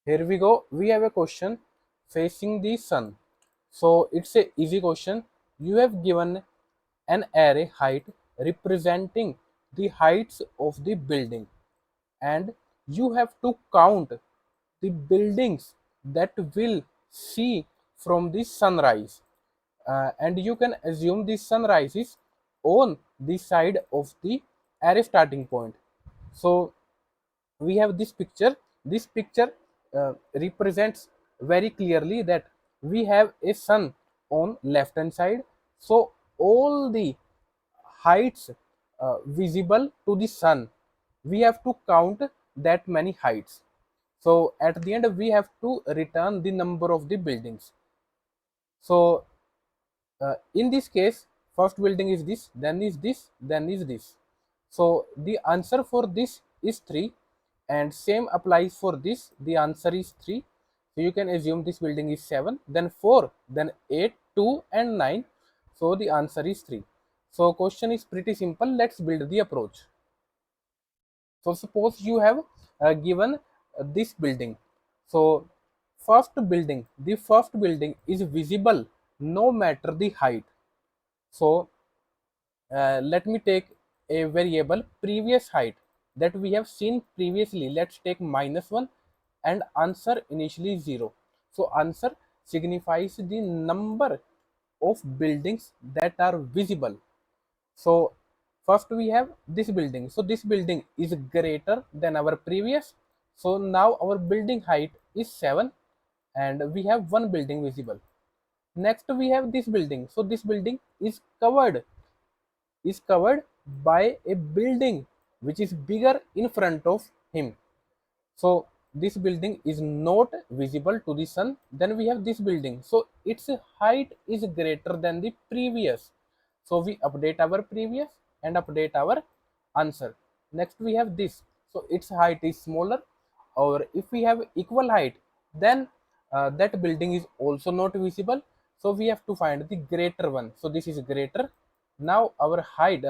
Here we go. We have a question facing the sun. So it's a easy question. You have given an array height representing the heights of the building, and you have to count the buildings that will see from the sunrise. And you can assume the sunrise is on the side of the array starting point. So we have this picture represents very clearly that we have a sun on left hand side. So all the heights visible to the sun, we have to count that many heights. So at the end we have to return the number of the buildings. So in this case, first building is this, then is this, then is this. So the answer for this is 3, and same applies for this. The answer is 3. So you can assume this building is 7, then 4, then 8, 2 and 9. So the answer is 3. So question is pretty simple. Let's build the approach. So suppose you have given this building. So the first building is visible no matter the height. So let me take a variable previous height that we have seen previously. Let's take -1 and answer initially 0. So answer signifies the number of buildings that are visible. So first we have this building. So this building is greater than our previous. So now our building height is 7 and we have one building visible. Next we have this building. So this building is covered by a building which is bigger in front of him. So this building is not visible to the sun. Then we have this building. So its height is greater than the previous. So we update our previous and update our answer. Next we have this. So its height is smaller, or if we have equal height, then that building is also not visible. So we have to find the greater one. So this is greater. Now our height,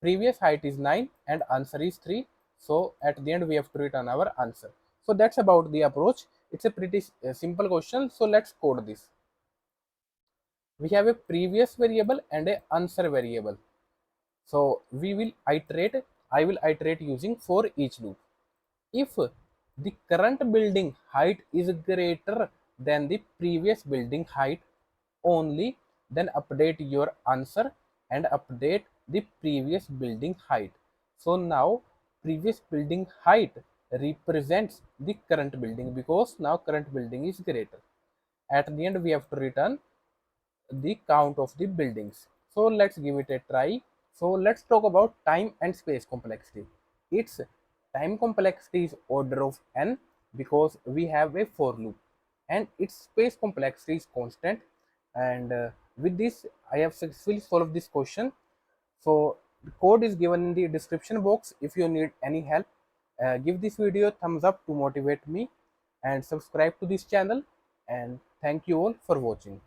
previous height is 9 and answer is 3. So at the end we have to return our answer. So that's about the approach. It's a pretty simple question. So let's code this. We have a previous variable and a answer variable. So I will iterate using for each loop. If the current building height is greater than the previous building height only, then update your answer and update the previous building height. So now previous building height represents the current building because now current building is greater. At the end we have to return the count of the buildings. So let's give it a try. So let's talk about time and space complexity. Its time complexity is order of n because we have a for loop, and its space complexity is constant. And with this I have successfully solved this question. So the code is given in the description box. If you need any help, give this video a thumbs up to motivate me, and subscribe to this channel. And thank you all for watching.